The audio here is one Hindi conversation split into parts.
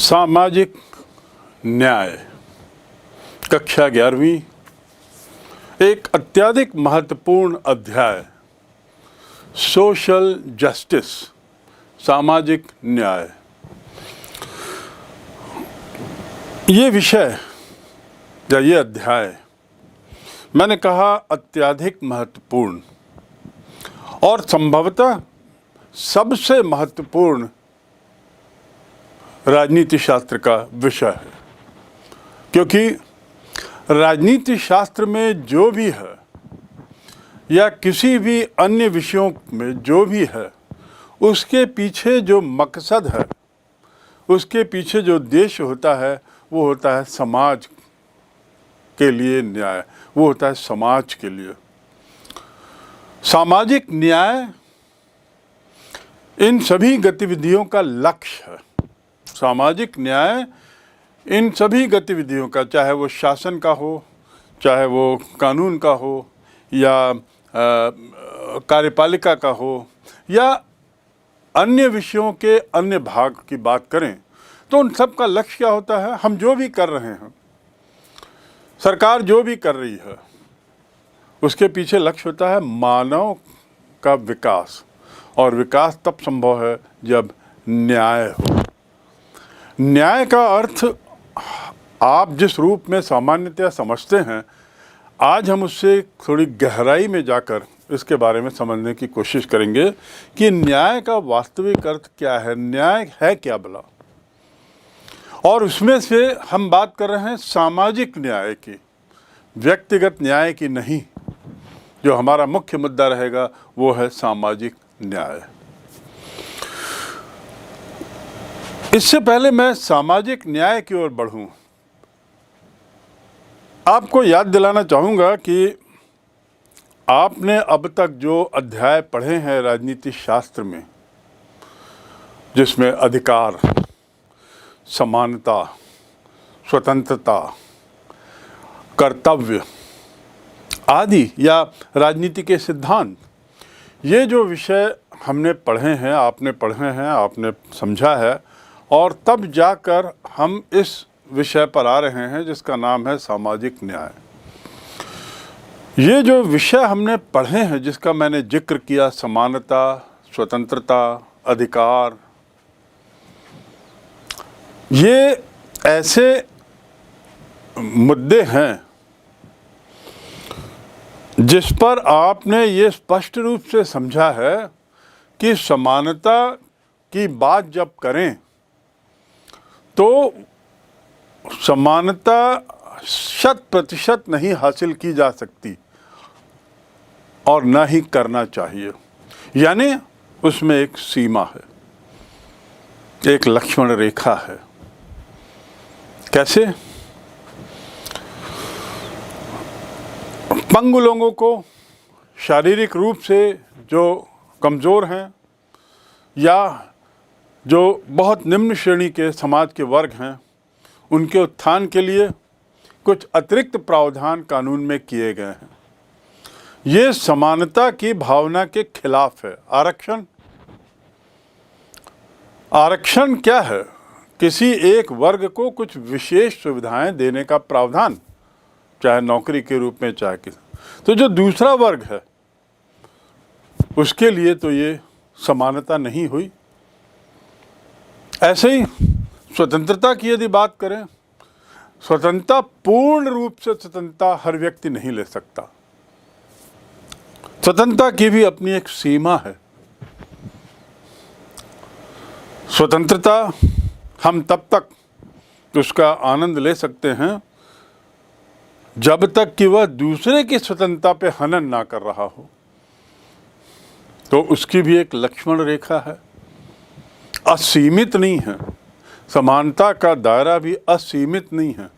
सामाजिक न्याय कक्षा 11वीं एक अत्यधिक महत्वपूर्ण अध्याय सोशल जस्टिस सामाजिक न्याय। ये विषय या ये अध्याय मैंने कहा अत्यधिक महत्वपूर्ण और संभवतः सबसे महत्वपूर्ण राजनीति शास्त्र का विषय है, क्योंकि राजनीति शास्त्र में जो भी है या किसी भी अन्य विषयों में जो भी है, उसके पीछे जो मकसद है, उसके पीछे जो उद्देश्य होता है, वो होता है समाज के लिए न्याय, वो होता है समाज के लिए। सामाजिक न्याय इन सभी गतिविधियों का लक्ष्य है। सामाजिक न्याय इन सभी गतिविधियों का, चाहे वो शासन का हो, चाहे वो कानून का हो, या कार्यपालिका का हो, या अन्य विषयों के अन्य भाग की बात करें, तो उन सब का लक्ष्य क्या होता है? हम जो भी कर रहे हैं, सरकार जो भी कर रही है, उसके पीछे लक्ष्य होता है मानव का विकास, और विकास तब संभव है जब न्याय हो। न्याय का अर्थ आप जिस रूप में सामान्यतया समझते हैं, आज हम उससे थोड़ी गहराई में जाकर इसके बारे में समझने की कोशिश करेंगे कि न्याय का वास्तविक अर्थ क्या है, न्याय है क्या भला। और उसमें से हम बात कर रहे हैं सामाजिक न्याय की, व्यक्तिगत न्याय की नहीं। जो हमारा मुख्य मुद्दा रहेगा वो है सामाजिक न्याय। इससे पहले मैं सामाजिक न्याय की ओर बढ़ूं, आपको याद दिलाना चाहूँगा कि आपने अब तक जो अध्याय पढ़े हैं राजनीति शास्त्र में, जिसमें अधिकार, समानता, स्वतंत्रता, कर्तव्य आदि या राजनीति के सिद्धांत, ये जो विषय हमने पढ़े हैं, आपने पढ़े हैं, आपने समझा है, और तब जाकर हम इस विषय पर आ रहे हैं जिसका नाम है सामाजिक न्याय। ये जो विषय हमने पढ़े हैं, जिसका मैंने जिक्र किया, समानता, स्वतंत्रता, अधिकार, ये ऐसे मुद्दे हैं जिस पर आपने ये स्पष्ट रूप से समझा है कि समानता की बात जब करें तो समानता 100% नहीं हासिल की जा सकती और न ही करना चाहिए। यानी उसमें एक सीमा है, एक लक्ष्मण रेखा है। कैसे? पंगु लोगों को, शारीरिक रूप से जो कमज़ोर हैं या जो बहुत निम्न श्रेणी के समाज के वर्ग हैं, उनके उत्थान के लिए कुछ अतिरिक्त प्रावधान कानून में किए गए हैं। ये समानता की भावना के खिलाफ है। आरक्षण क्या है? किसी एक वर्ग को कुछ विशेष सुविधाएं देने का प्रावधान, चाहे नौकरी के रूप में, चाहे किसी। तो जो दूसरा वर्ग है उसके लिए तो ये समानता नहीं हुई। ऐसे ही स्वतंत्रता की यदि बात करें, स्वतंत्रता, पूर्ण रूप से स्वतंत्रता हर व्यक्ति नहीं ले सकता। स्वतंत्रता की भी अपनी एक सीमा है। स्वतंत्रता हम तब तक उसका आनंद ले सकते हैं जब तक कि वह दूसरे की स्वतंत्रता पे हनन ना कर रहा हो। तो उसकी भी एक लक्ष्मण रेखा है, असीमित नहीं है। समानता का दायरा भी असीमित नहीं है।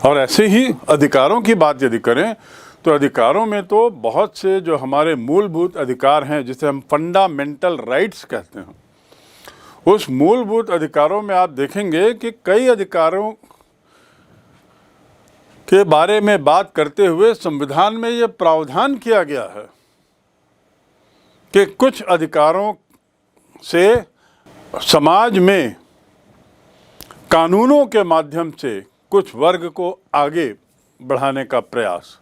और ऐसे ही अधिकारों की बात यदि करें तो अधिकारों में तो बहुत से जो हमारे मूलभूत अधिकार हैं, जिसे हम फंडामेंटल राइट्स कहते हैं, उस मूलभूत अधिकारों में आप देखेंगे कि कई अधिकारों के बारे में बात करते हुए संविधान में यह प्रावधान किया गया है कि कुछ अधिकारों से समाज में कानूनों के माध्यम से कुछ वर्ग को आगे बढ़ाने का प्रयास,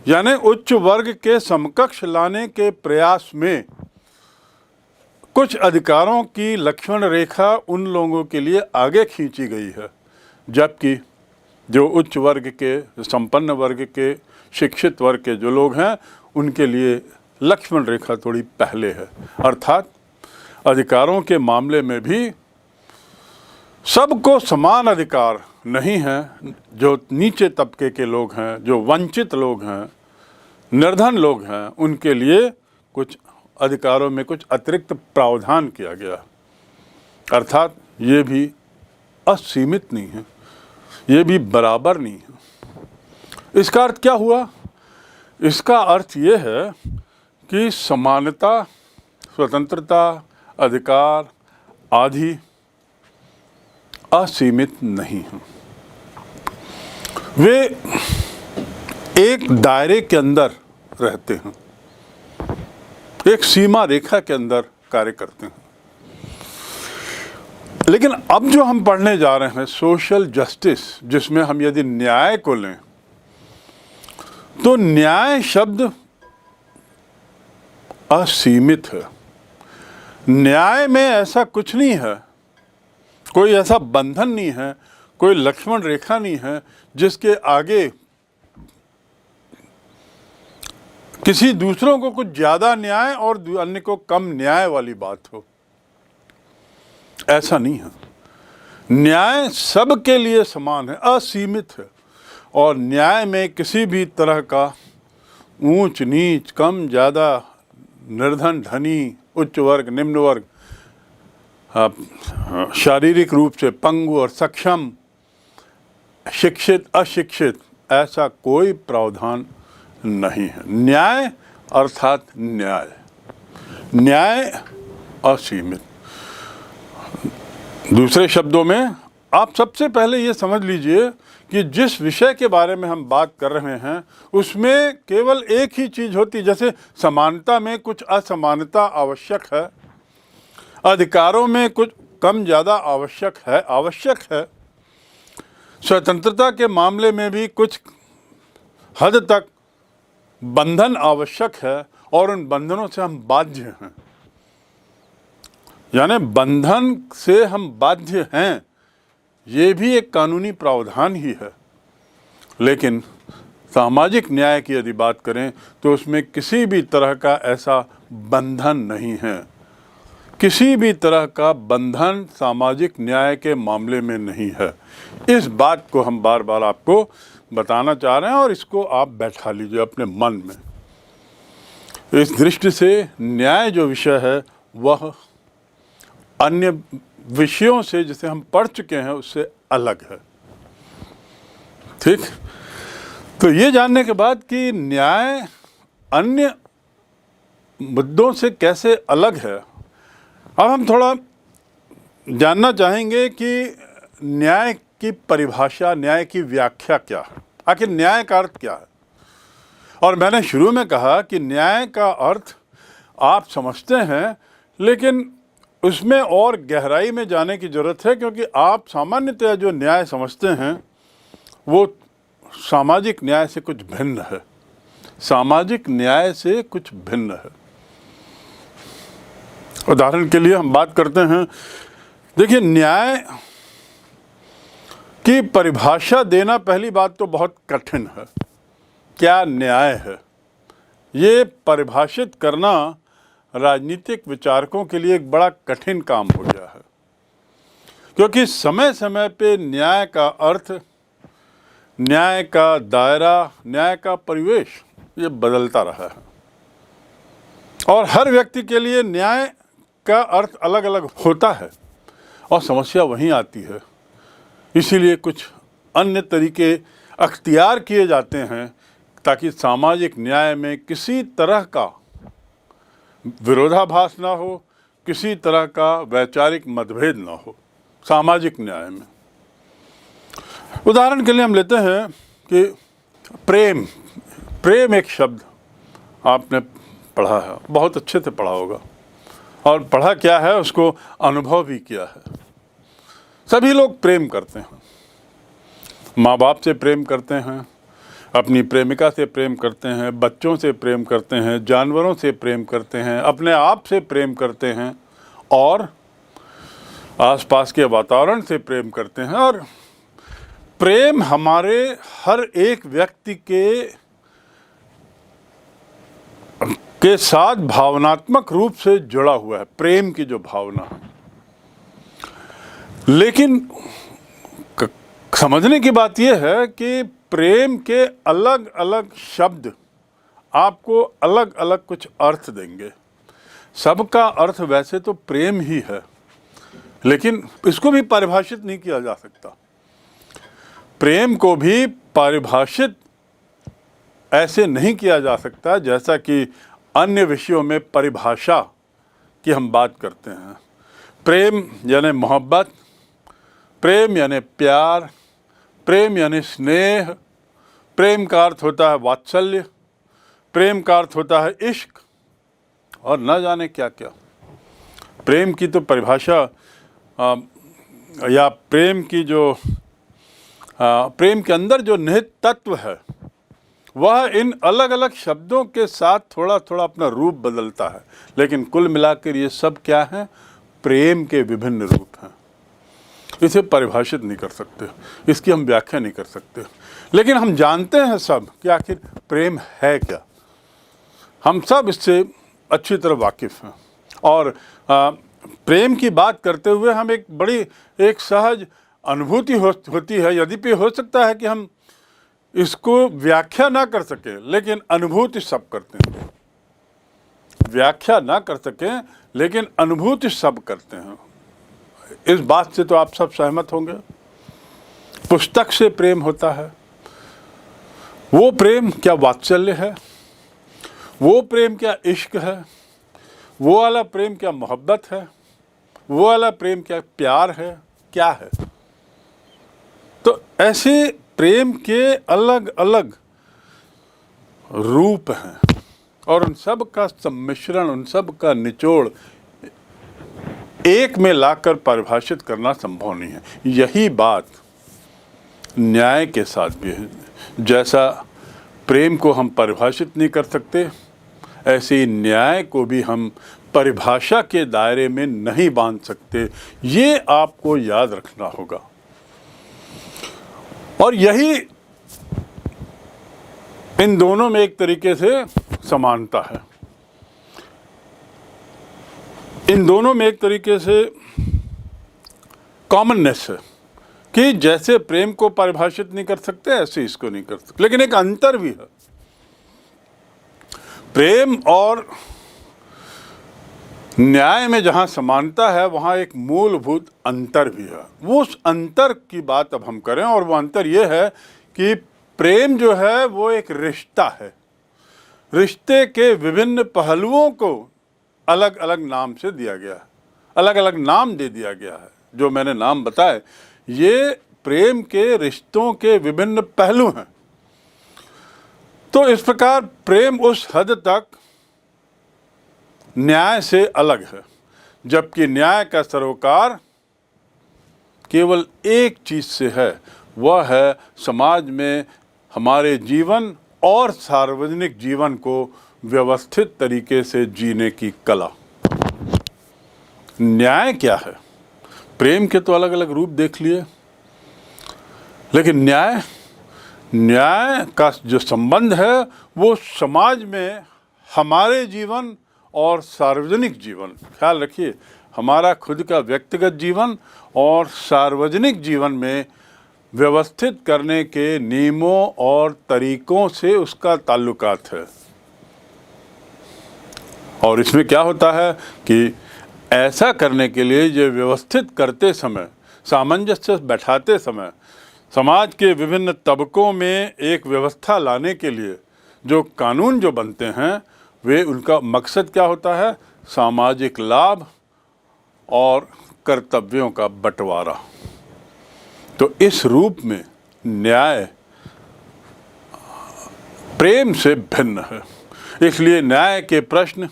यानी उच्च वर्ग के समकक्ष लाने के प्रयास में कुछ अधिकारों की लक्ष्मण रेखा उन लोगों के लिए आगे खींची गई है, जबकि जो उच्च वर्ग के, संपन्न वर्ग के, शिक्षित वर्ग के जो लोग हैं उनके लिए लक्ष्मण रेखा थोड़ी पहले है। अर्थात अधिकारों के मामले में भी सबको समान अधिकार नहीं है। जो नीचे तबके के लोग हैं, जो वंचित लोग हैं, निर्धन लोग हैं, उनके लिए कुछ अधिकारों में कुछ अतिरिक्त प्रावधान किया गया। अर्थात ये भी असीमित नहीं है, ये भी बराबर नहीं है। इसका अर्थ क्या हुआ? इसका अर्थ ये है कि समानता, स्वतंत्रता, अधिकार आदि असीमित नहीं हैं। वे एक दायरे के अंदर रहते हैं, एक सीमा रेखा के अंदर कार्य करते हैं। लेकिन अब जो हम पढ़ने जा रहे हैं सोशल जस्टिस, जिसमें हम यदि न्याय को लें तो न्याय शब्द असीमित है। न्याय में ऐसा कुछ नहीं है, कोई ऐसा बंधन नहीं है, कोई लक्ष्मण रेखा नहीं है जिसके आगे किसी दूसरों को कुछ ज्यादा न्याय और अन्य को कम न्याय वाली बात हो। ऐसा नहीं है। न्याय सबके लिए समान है, असीमित है, और न्याय में किसी भी तरह का ऊंच नीच, कम ज्यादा, निर्धन धनी, उच्च वर्ग निम्न वर्ग, शारीरिक रूप से पंगु और सक्षम, शिक्षित अशिक्षित, ऐसा कोई प्रावधान नहीं है। न्याय अर्थात न्याय, न्याय असीमित। दूसरे शब्दों में आप सबसे पहले ये समझ लीजिए कि जिस विषय के बारे में हम बात कर रहे हैं उसमें केवल एक ही चीज होती, जैसे समानता में कुछ असमानता आवश्यक है, अधिकारों में कुछ कम ज़्यादा आवश्यक है, स्वतंत्रता के मामले में भी कुछ हद तक बंधन आवश्यक है, और उन बंधनों से हम बाध्य हैं। यानी बंधन से हम बाध्य हैं, ये भी एक कानूनी प्रावधान ही है। लेकिन सामाजिक न्याय की यदि बात करें तो उसमें किसी भी तरह का ऐसा बंधन नहीं है, किसी भी तरह का बंधन सामाजिक न्याय के मामले में नहीं है। इस बात को हम बार बार आपको बताना चाह रहे हैं और इसको आप बैठा लीजिए अपने मन में। इस दृष्टि से न्याय जो विषय है वह अन्य विषयों से जिसे हम पढ़ चुके हैं उससे अलग है। ठीक, तो ये जानने के बाद कि न्याय अन्य मुद्दों से कैसे अलग है, अब हम थोड़ा जानना चाहेंगे कि न्याय की परिभाषा, न्याय की व्याख्या क्या है, आखिर न्याय का अर्थ क्या है। और मैंने शुरू में कहा कि न्याय का अर्थ आप समझते हैं, लेकिन उसमें और गहराई में जाने की ज़रूरत है, क्योंकि आप सामान्यतः जो न्याय समझते हैं वो सामाजिक न्याय से कुछ भिन्न है, सामाजिक न्याय से कुछ भिन्न है। उदाहरण के लिए हम बात करते हैं, देखिए न्याय की परिभाषा देना पहली बात तो बहुत कठिन है। क्या न्याय है, ये परिभाषित करना राजनीतिक विचारकों के लिए एक बड़ा कठिन काम हो गया है, क्योंकि समय समय पे न्याय का अर्थ, न्याय का दायरा, न्याय का परिवेश ये बदलता रहा है, और हर व्यक्ति के लिए न्याय का अर्थ अलग अलग होता है, और समस्या वहीं आती है। इसीलिए कुछ अन्य तरीके अख्तियार किए जाते हैं ताकि सामाजिक न्याय में किसी तरह का विरोधाभास ना हो, किसी तरह का वैचारिक मतभेद ना हो सामाजिक न्याय में। उदाहरण के लिए हम लेते हैं कि प्रेम एक शब्द आपने पढ़ा है, बहुत अच्छे से पढ़ा होगा, और पढ़ा क्या है उसको अनुभव भी किया है। सभी लोग प्रेम करते हैं, माँ बाप से प्रेम करते हैं, अपनी प्रेमिका से प्रेम करते हैं, बच्चों से प्रेम करते हैं, जानवरों से प्रेम करते हैं, अपने आप से प्रेम करते हैं और आसपास के वातावरण से प्रेम करते हैं। और प्रेम हमारे हर एक व्यक्ति के साथ भावनात्मक रूप से जुड़ा हुआ है, प्रेम की जो भावना है। लेकिन समझने की बात यह है कि प्रेम के अलग अलग शब्द आपको अलग अलग कुछ अर्थ देंगे। सबका अर्थ वैसे तो प्रेम ही है, लेकिन इसको भी परिभाषित नहीं किया जा सकता। प्रेम को भी परिभाषित ऐसे नहीं किया जा सकता जैसा कि अन्य विषयों में परिभाषा की हम बात करते हैं। प्रेम यानी मोहब्बत, प्रेम यानी प्यार, प्रेम यानी स्नेह, प्रेम का अर्थ होता है वात्सल्य, प्रेम का अर्थ होता है इश्क और न जाने क्या क्या। प्रेम की तो परिभाषा या प्रेम की जो प्रेम के अंदर जो निहित तत्व है वह इन अलग अलग शब्दों के साथ थोड़ा थोड़ा अपना रूप बदलता है, लेकिन कुल मिलाकर ये सब क्या है? प्रेम के विभिन्न रूप हैं। इसे परिभाषित नहीं कर सकते, इसकी हम व्याख्या नहीं कर सकते, लेकिन हम जानते हैं सब कि आखिर प्रेम है क्या। हम सब इससे अच्छी तरह वाकिफ़ हैं और प्रेम की बात करते हुए हम एक सहज अनुभूति होती है। यद्यपि हो सकता है कि हम इसको व्याख्या ना कर सके, लेकिन अनुभूति सब करते हैं। व्याख्या ना कर सकें लेकिन अनुभूति सब करते हैं। इस बात से तो आप सब सहमत होंगे। पुस्तक से प्रेम होता है, वो प्रेम क्या वात्सल्य है, वो प्रेम क्या इश्क है, वो वाला प्रेम क्या मोहब्बत है, वो वाला प्रेम क्या प्यार है, क्या है। तो ऐसे प्रेम के अलग अलग रूप हैं और उन सब का सम्मिश्रण, उन सब का निचोड़ एक में लाकर परिभाषित करना संभव नहीं है। यही बात न्याय के साथ भी है। जैसा प्रेम को हम परिभाषित नहीं कर सकते, ऐसे ही न्याय को भी हम परिभाषा के दायरे में नहीं बांध सकते। ये आपको याद रखना होगा। और यही इन दोनों में एक तरीके से समानता है, इन दोनों में एक तरीके से कॉमननेस है कि जैसे प्रेम को परिभाषित नहीं कर सकते ऐसे इसको नहीं कर सकते। लेकिन एक अंतर भी है। प्रेम और न्याय में जहाँ समानता है वहाँ एक मूलभूत अंतर भी है। वो उस अंतर की बात अब हम करें, और वो अंतर ये है कि प्रेम जो है वो एक रिश्ता है। रिश्ते के विभिन्न पहलुओं को अलग अलग नाम से दिया गया है, अलग अलग नाम दे दिया गया है। जो मैंने नाम बताए ये प्रेम के रिश्तों के विभिन्न पहलू हैं। तो इस प्रकार प्रेम उस हद तक न्याय से अलग है, जबकि न्याय का सरोकार केवल एक चीज से है, वह है समाज में हमारे जीवन और सार्वजनिक जीवन को व्यवस्थित तरीके से जीने की कला। न्याय क्या है? प्रेम के तो अलग अलग रूप देख लिए, लेकिन न्याय का जो संबंध है वो समाज में हमारे जीवन और सार्वजनिक जीवन, ख्याल रखिए, हमारा खुद का व्यक्तिगत जीवन और सार्वजनिक जीवन में व्यवस्थित करने के नियमों और तरीकों से उसका ताल्लुकात है। और इसमें क्या होता है कि ऐसा करने के लिए ये व्यवस्थित करते समय, सामंजस्य बैठाते समय, समाज के विभिन्न तबकों में एक व्यवस्था लाने के लिए जो कानून जो बनते हैं वे, उनका मकसद क्या होता है? सामाजिक लाभ और कर्तव्यों का बंटवारा। तो इस रूप में न्याय प्रेम से भिन्न है। इसलिए न्याय के प्रश्न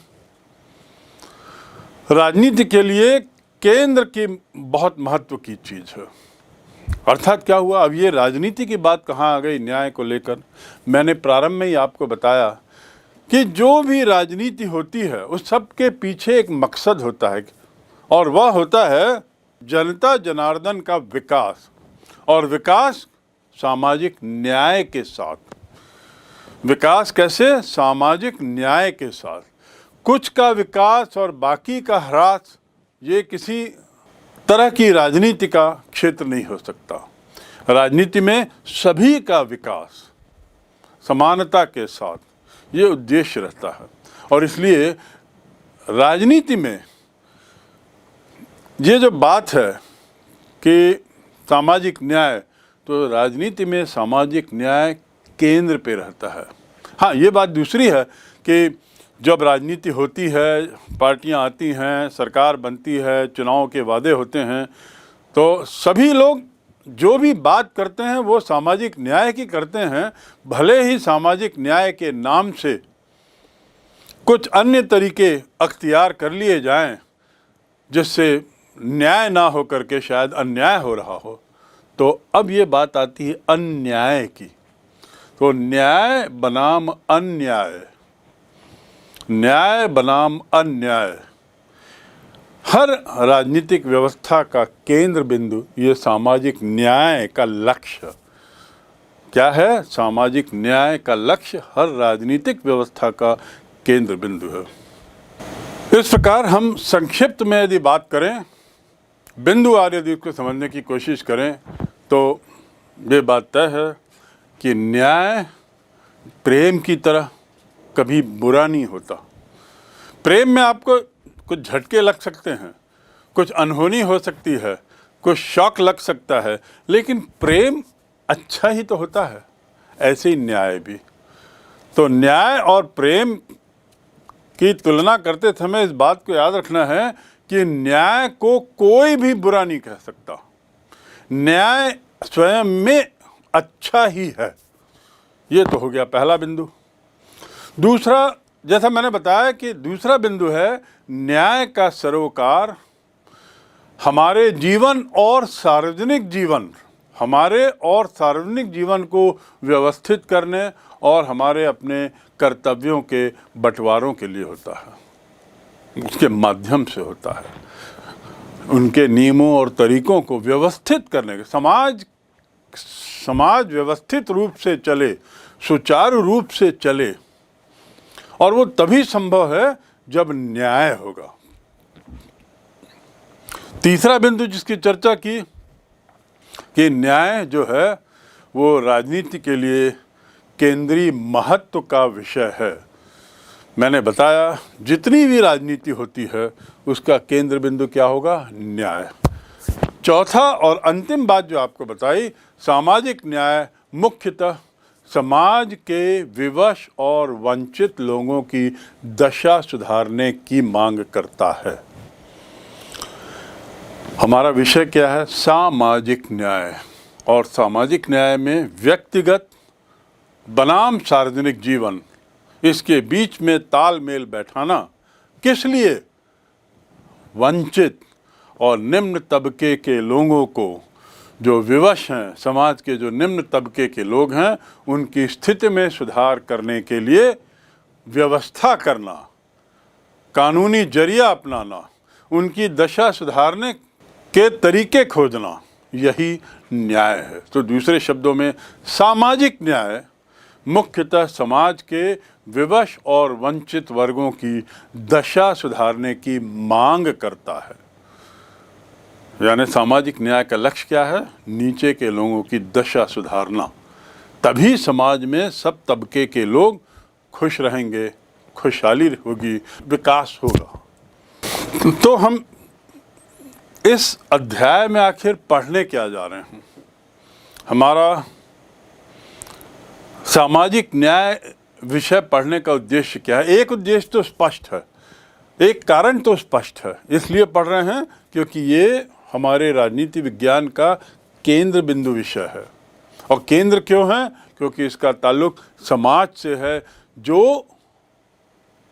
राजनीति के लिए केंद्र की बहुत महत्व की चीज है। अर्थात क्या हुआ, अब ये राजनीति की बात कहाँ आ गई न्याय को लेकर। मैंने प्रारंभ में ही आपको बताया कि जो भी राजनीति होती है उस सब के पीछे एक मकसद होता है, और वह होता है जनता जनार्दन का विकास, और विकास सामाजिक न्याय के साथ। विकास कैसे? सामाजिक न्याय के साथ। कुछ का विकास और बाकी का ह्रास, ये किसी तरह की राजनीति का क्षेत्र नहीं हो सकता। राजनीति में सभी का विकास समानता के साथ, ये उद्देश्य रहता है। और इसलिए राजनीति में ये जो बात है कि सामाजिक न्याय, तो राजनीति में सामाजिक न्याय केंद्र पे रहता है। हाँ, ये बात दूसरी है कि जब राजनीति होती है, पार्टियां आती हैं, सरकार बनती है, चुनाव के वादे होते हैं, तो सभी लोग जो भी बात करते हैं वो सामाजिक न्याय की करते हैं। भले ही सामाजिक न्याय के नाम से कुछ अन्य तरीके अख्तियार कर लिए जाएं, जिससे न्याय ना हो करके शायद अन्याय हो रहा हो। तो अब ये बात आती है अन्याय की। तो न्याय बनाम अन्याय, न्याय बनाम अन्याय, हर राजनीतिक व्यवस्था का केंद्र बिंदु ये सामाजिक न्याय का लक्ष्य। क्या है? सामाजिक न्याय का लक्ष्य हर राजनीतिक व्यवस्था का केंद्र बिंदु है। इस प्रकार हम संक्षिप्त में यदि बात करें, बिंदुवार यदि इसको समझने की कोशिश करें, तो ये बात तय है कि न्याय प्रेम की तरह कभी बुरा नहीं होता। प्रेम में आपको कुछ झटके लग सकते हैं, कुछ अनहोनी हो सकती है, कुछ शौक लग सकता है, लेकिन प्रेम अच्छा ही तो होता है। ऐसे ही न्याय भी। तो न्याय और प्रेम की तुलना करते समय इस बात को याद रखना है कि न्याय को कोई भी बुरा नहीं कह सकता। न्याय स्वयं में अच्छा ही है। ये तो हो गया पहला बिंदु। दूसरा, जैसा मैंने बताया कि दूसरा बिंदु है न्याय का सरोकार हमारे जीवन और सार्वजनिक जीवन को व्यवस्थित करने और हमारे अपने कर्तव्यों के बंटवारों के लिए होता है। उसके माध्यम से होता है, उनके नियमों और तरीकों को व्यवस्थित करने के। समाज व्यवस्थित रूप से चले, सुचारू रूप से चले, और वो तभी संभव है जब न्याय होगा। तीसरा बिंदु जिसकी चर्चा की कि न्याय जो है वो राजनीति के लिए केंद्रीय महत्व का विषय है। मैंने बताया जितनी भी राजनीति होती है उसका केंद्र बिंदु क्या होगा? न्याय। चौथा और अंतिम बात जो आपको बताई, सामाजिक न्याय मुख्यतः समाज के विवश और वंचित लोगों की दशा सुधारने की मांग करता है। हमारा विषय क्या है? सामाजिक न्याय। और सामाजिक न्याय में व्यक्तिगत बनाम सार्वजनिक जीवन, इसके बीच में तालमेल बैठाना। किस लिए? वंचित और निम्न तबके के लोगों को, जो विवश हैं, समाज के जो निम्न तबके के लोग हैं, उनकी स्थिति में सुधार करने के लिए व्यवस्था करना, कानूनी जरिया अपनाना, उनकी दशा सुधारने के तरीके खोजना, यही न्याय है। तो दूसरे शब्दों में सामाजिक न्याय मुख्यतः समाज के विवश और वंचित वर्गों की दशा सुधारने की मांग करता है। यानी सामाजिक न्याय का लक्ष्य क्या है? नीचे के लोगों की दशा सुधारना। तभी समाज में सब तबके के लोग खुश रहेंगे, खुशहाली होगी, विकास होगा। तो हम इस अध्याय में आखिर पढ़ने क्या जा रहे हैं? हमारा सामाजिक न्याय विषय पढ़ने का उद्देश्य क्या है? एक उद्देश्य तो स्पष्ट है, एक कारण तो स्पष्ट है। इसलिए पढ़ रहे हैं क्योंकि ये हमारे राजनीति विज्ञान का केंद्र बिंदु विषय है। और केंद्र क्यों है? क्योंकि इसका ताल्लुक समाज से है, जो,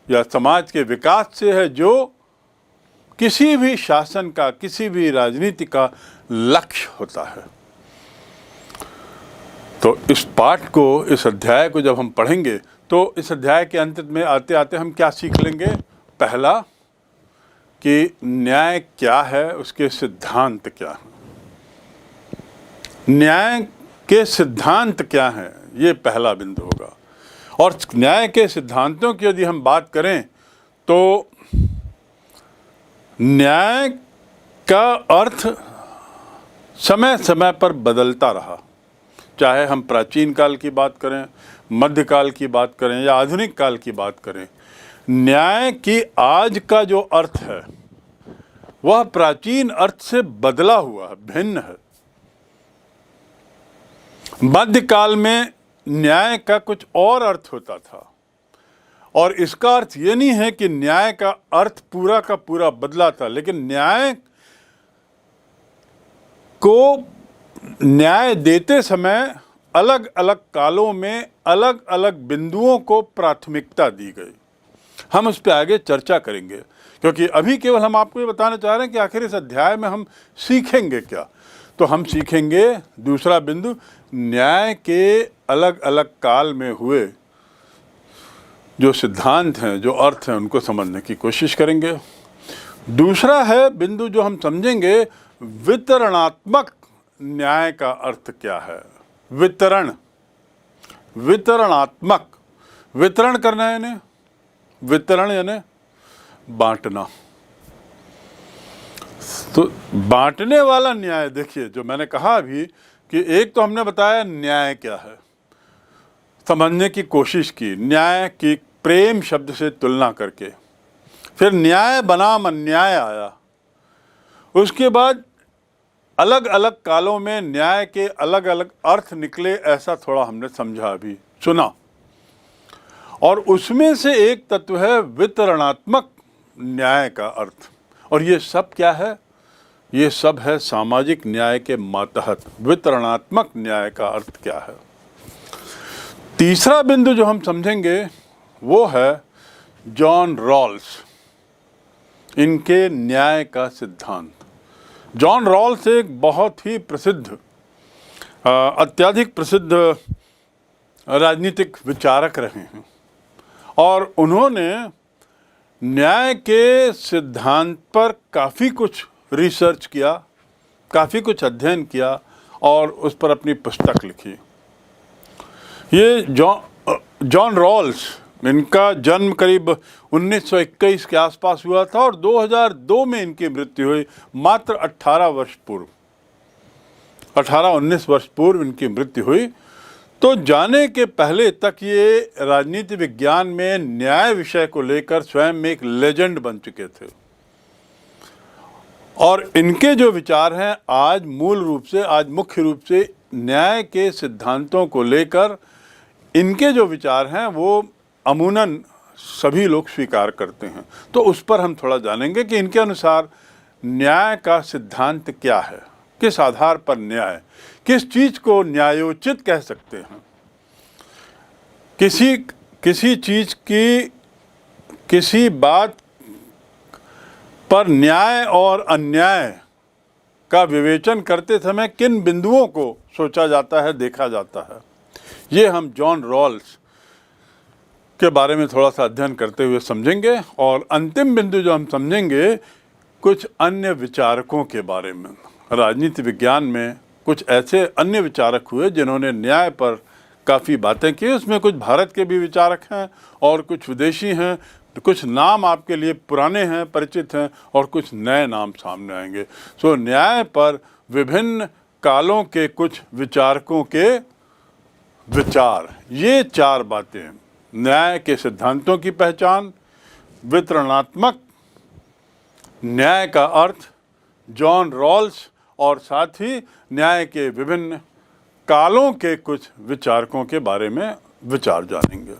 या समाज के विकास से है, जो किसी भी शासन का, किसी भी राजनीति का लक्ष्य होता है। तो इस पाठ को, इस अध्याय को जब हम पढ़ेंगे तो इस अध्याय के अंत में आते आते हम क्या सीख लेंगे? पहला कि न्याय क्या है, उसके सिद्धांत क्या हैं। न्याय के सिद्धांत क्या हैं, ये पहला बिंदु होगा। और न्याय के सिद्धांतों की यदि हम बात करें तो न्याय का अर्थ समय समय पर बदलता रहा, चाहे हम प्राचीन काल की बात करें, मध्यकाल की बात करें या आधुनिक काल की बात करें। न्याय की आज का जो अर्थ है वह प्राचीन अर्थ से बदला हुआ है, भिन्न है। मध्यकाल में न्याय का कुछ और अर्थ होता था, और इसका अर्थ ये नहीं है कि न्याय का अर्थ पूरा का पूरा बदला था, लेकिन न्याय देते समय अलग अलग कालों में अलग अलग बिंदुओं को प्राथमिकता दी गई। हम उस पर आगे चर्चा करेंगे, क्योंकि अभी केवल हम आपको ये बताना चाह रहे हैं कि आखिर इस अध्याय में हम सीखेंगे क्या। तो हम सीखेंगे दूसरा बिंदु, न्याय के अलग अलग काल में हुए जो सिद्धांत हैं, जो अर्थ हैं, उनको समझने की कोशिश करेंगे। दूसरा है बिंदु जो हम समझेंगे, वितरणात्मक न्याय का अर्थ क्या है। वितरणात्मक, वितरण करना यानी, वितरण यानी बांटना। तो बांटने वाला न्याय, देखिए जो मैंने कहा अभी कि एक तो हमने बताया न्याय क्या है, समझने की कोशिश की, न्याय की प्रेम शब्द से तुलना करके। फिर न्याय बनाम अन्याय आया। उसके बाद अलग अलग कालों में न्याय के अलग अलग अर्थ निकले, ऐसा थोड़ा हमने समझा, अभी सुना। और उसमें से एक तत्व है वितरणात्मक न्याय का अर्थ। और ये सब क्या है? ये सब है सामाजिक न्याय के मातहत वितरणात्मक न्याय का अर्थ क्या है। तीसरा बिंदु जो हम समझेंगे वो है जॉन रॉल्स, इनके न्याय का सिद्धांत। जॉन रॉल्स एक बहुत ही प्रसिद्ध, अत्यधिक प्रसिद्ध राजनीतिक विचारक रहे हैं, और उन्होंने न्याय के सिद्धांत पर काफ़ी कुछ रिसर्च किया, काफ़ी कुछ अध्ययन किया और उस पर अपनी पुस्तक लिखी। ये जॉन रॉल्स, इनका जन्म करीब 1921 के आसपास हुआ था और 2002 में इनकी मृत्यु हुई, मात्र 18-19 वर्ष पूर्व इनकी मृत्यु हुई। तो जाने के पहले तक ये राजनीति विज्ञान में न्याय विषय को लेकर स्वयं एक लेजेंड बन चुके थे। और इनके जो विचार हैं आज मुख्य रूप से न्याय के सिद्धांतों को लेकर इनके जो विचार हैं वो अमूनन सभी लोग स्वीकार करते हैं। तो उस पर हम थोड़ा जानेंगे कि इनके अनुसार न्याय का सिद्धांत क्या है, किस आधार पर न्याय, किस चीज़ को न्यायोचित कह सकते हैं। किसी चीज़ की किसी बात पर न्याय और अन्याय का विवेचन करते समय किन बिंदुओं को सोचा जाता है, देखा जाता है। ये हम जॉन रॉल्स के बारे में थोड़ा सा अध्ययन करते हुए समझेंगे। और अंतिम बिंदु जो हम समझेंगे, कुछ अन्य विचारकों के बारे में। राजनीति विज्ञान में कुछ ऐसे अन्य विचारक हुए जिन्होंने न्याय पर काफ़ी बातें की। उसमें कुछ भारत के भी विचारक हैं और कुछ विदेशी हैं। कुछ नाम आपके लिए पुराने हैं, परिचित हैं, और कुछ नए नाम सामने आएंगे। सो न्याय पर विभिन्न कालों के कुछ विचारकों के विचार, ये चार बातें, न्याय के सिद्धांतों की पहचान, वितरणात्मक न्याय का अर्थ, जॉन रॉल्स, और साथ ही न्याय के विभिन्न कालों के कुछ विचारकों के बारे में विचार जानेंगे।